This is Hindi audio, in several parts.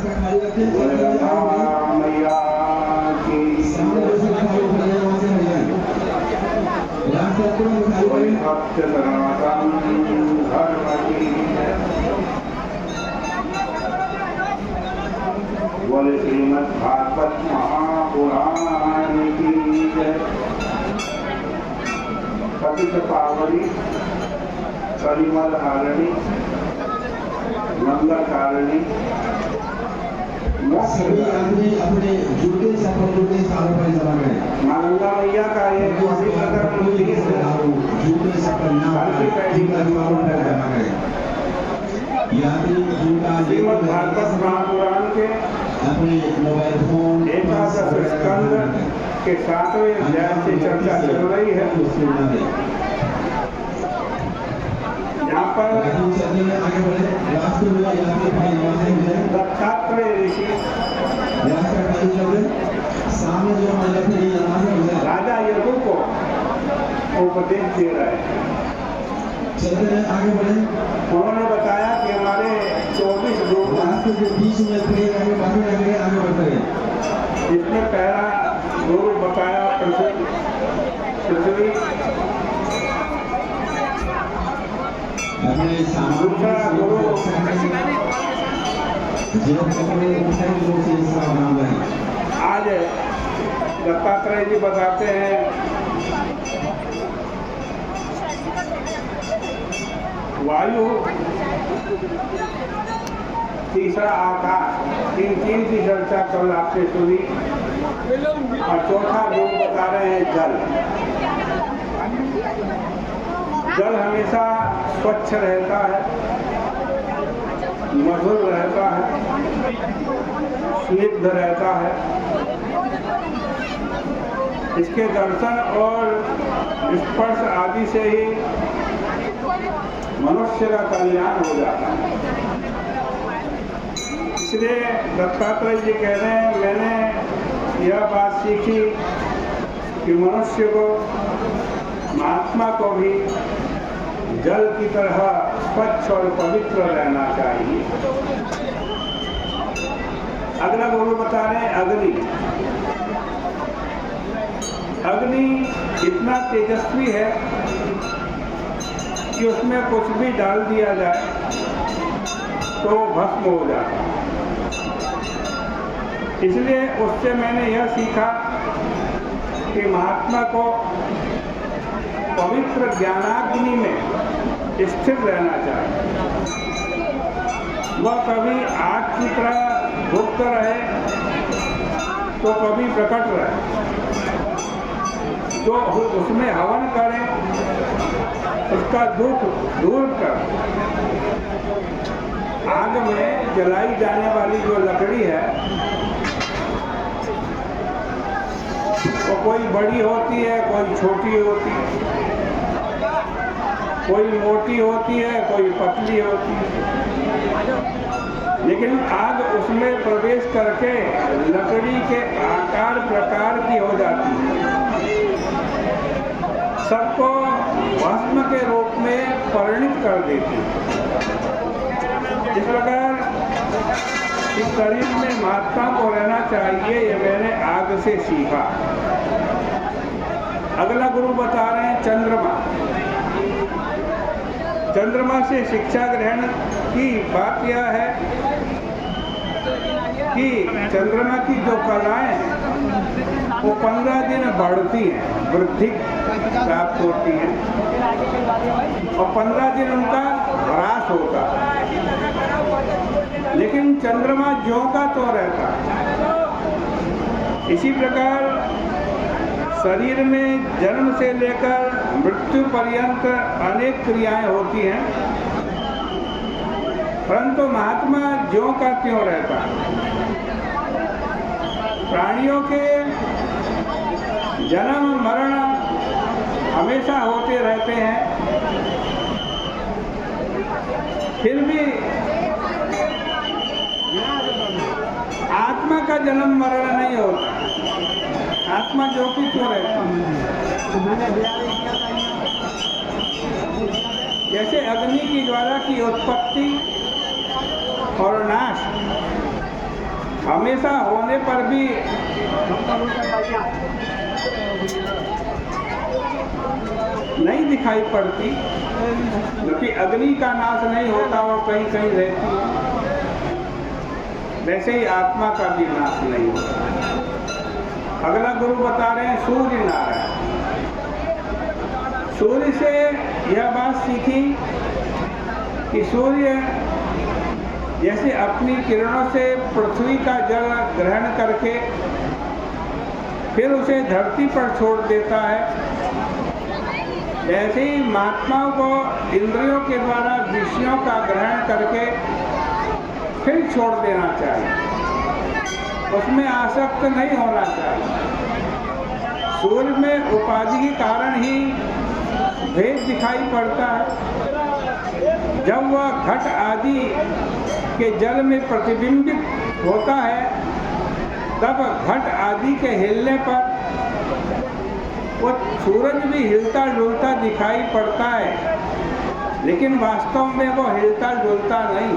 मैया की भक्त सनातन धर्म की बोले श्रीमद् भागवत महापुराण की जय। पतित पावनी कलिमल हारिणी मंगलकारिणी सभी आदमी अपने जूते चप्पल जूते सालों पर जमा करें। मां गंगा मैया का ये जूते चप्पल ना जमा करें। यात्री जूता श्रीमद् भागवत महापुराण के अपने मोबाइल फोन एकादश स्कंद के 7वें अध्याय से चर्चा चल रही है। यहाँ पर दत्तात्रेय ऋषि राजा यदु को उपदेश दे रहे हैं। उन्होंने बताया कि हमारे 24 लोग इसमें पहला गुरु बताया पृथ्वी, दूसरा गुरु आज दत्तात्रेय जी बताते हैं वायु, तीसरा आकाश, तीन की चर्चा कल आपने सुनी और चौथा गुरु बता रहे हैं जल। जल हमेशा स्वच्छ रहता है, मधुर रहता है, स्निग्ध रहता है। इसके दर्शन और स्पर्श आदि से ही मनुष्य का कल्याण हो जाता है। इसलिए दत्तात्रेय जी कह रहे हैं, मैंने यह बात सीखी कि मनुष्य को, महात्मा को भी जल की तरह स्वच्छ और पवित्र रहना चाहिए। अगला गुरु बता रहे हैं अग्नि। अग्नि इतना तेजस्वी है कि उसमें कुछ भी डाल दिया जाए तो भस्म हो जाता है। इसलिए उससे मैंने यह सीखा कि महात्मा को पवित्र ज्ञानाग्नि में स्थिर रहना चाहिए। वह कभी आग की तरह गुप्त रहे तो कभी प्रकट रहे। जो उसमें हवन करे उसका दुख दूर कर। आग में जलाई जाने वाली जो लकड़ी है वो कोई बड़ी होती है, कोई छोटी होती है, कोई मोटी होती है, कोई पतली होती है, लेकिन आग उसमें प्रवेश करके लकड़ी के आकार प्रकार की हो जाती है, सबको भस्म के रूप में परिणित कर देती है। इस प्रकार इस शरीर में महात्मा को रहना चाहिए, ये मैंने आग से सीखा। अगला गुरु बता रहे हैं चंद्रमा। चंद्रमा से शिक्षा ग्रहण की बात यह है कि चंद्रमा की जो कलाएं हैं वो 15 दिन बढ़ती हैं, वृद्धि प्राप्त होती हैं और 15 दिन उनका ह्रास होता है। लेकिन चंद्रमा ज्यों का त्यों रहता है। इसी प्रकार शरीर में जन्म से लेकर मृत्यु पर्यंत अनेक क्रियाएं होती हैं, परंतु महात्मा ज्यों का त्यों रहता है। प्राणियों के जन्म मरण हमेशा होते रहते हैं, फिर भी आत्मा का जन्म मरण नहीं होता। आत्मा जो कि क्यों रहती है। जैसे अग्नि की ज्वाला की उत्पत्ति और नाश हमेशा होने पर भी नहीं दिखाई पड़ती, क्योंकि अग्नि का नाश नहीं होता, वो कहीं कहीं रहती है, वैसे ही आत्मा का भी नाश नहीं होता। अगला गुरु बता रहे हैं सूर्य नारायण। सूर्य से यह बात सीखी कि सूर्य जैसे अपनी किरणों से पृथ्वी का जल ग्रहण करके फिर उसे धरती पर छोड़ देता है, ऐसे ही महात्माओं को इंद्रियों के द्वारा विषयों का ग्रहण करके फिर छोड़ देना चाहिए, उसमें आसक्त नहीं होना चाहिए। सूर्य में उपाधि के कारण ही भेद दिखाई पड़ता है। जब वह घट आदि के जल में प्रतिबिंबित होता है, तब घट आदि के हिलने पर वो सूरज भी हिलता डुलता दिखाई पड़ता है, लेकिन वास्तव में वो हिलता डुलता नहीं।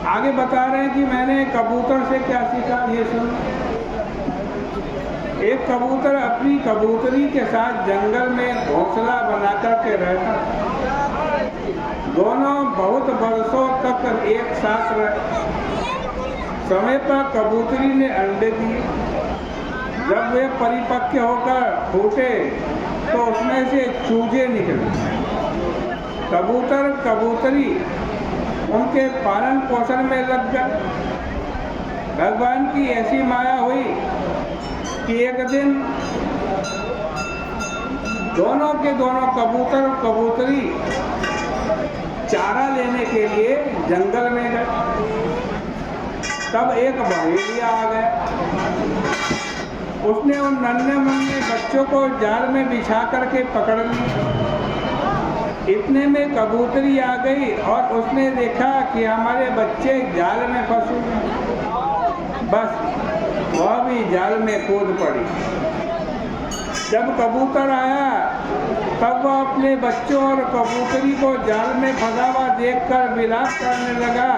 आगे बता रहे हैं कि मैंने कबूतर से क्या सीखा, ये सुन। एक कबूतर अपनी कबूतरी के साथ जंगल में घोंसला बनाकर के रहता, दोनों बहुत बरसों तक एक साथ रहे। समय पर कबूतरी ने अंडे दिए, जब वे परिपक्व होकर फूटे तो उसमें से चूजे निकले। कबूतर कबूतरी उनके पालन पोषण में लग गए। भगवान की ऐसी माया हुई कि एक दिन दोनों के दोनों कबूतर और कबूतरी चारा लेने के लिए जंगल में गए। तब एक बहेलिया आ गया, उसने उन नन्हे मुन्ने बच्चों को जाल में बिछा करके पकड़ लिया। इतने में कबूतरी आ गई और उसने देखा कि हमारे बच्चे जाल में फंसे, बस वह भी जाल में कूद पड़ी। जब कबूतर आया तब वह अपने बच्चों और कबूतरी को जाल में फंसा हुआ देखकर विलाप करने लगा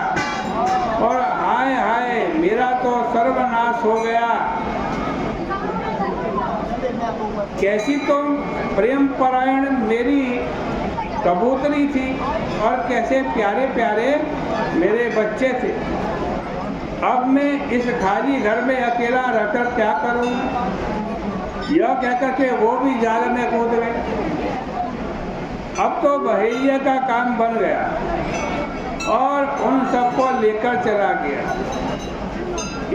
और हाय हाय मेरा तो सर्वनाश हो गया। कैसी तो प्रेम परायण मेरी कबूतरी थी और कैसे प्यारे प्यारे मेरे बच्चे थे। अब मैं इस खाली घर में अकेला रहकर क्या करूं? यह कहकर के वो भी जाल में कूद गए। अब तो बहेलिया का काम बन गया और उन सबको लेकर चला गया।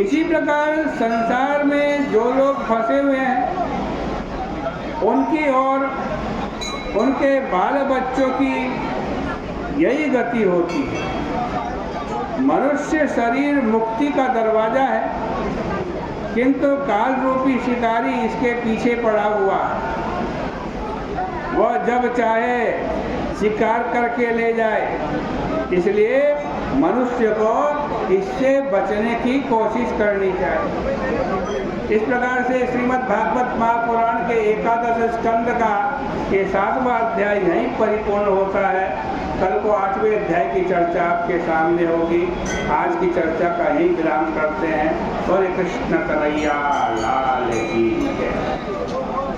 इसी प्रकार संसार में जो लोग फंसे हुए हैं उनकी और उनके बाल बच्चों की यही गति होती है। मनुष्य शरीर मुक्ति का दरवाजा है, किंतु काल रूपी शिकारी इसके पीछे पड़ा हुआ है। वह जब चाहे शिकार करके ले जाए, इसलिए मनुष्य को इससे बचने की कोशिश करनी चाहिए। इस प्रकार से श्रीमद् भागवत महापुराण के 11 स्कंद का ये 7वां अध्याय यहीं परिपूर्ण होता है। कल को 8वें अध्याय की चर्चा आपके सामने होगी। आज की चर्चा का ही विराम करते हैं। और कृष्ण कन्हैया लाल की।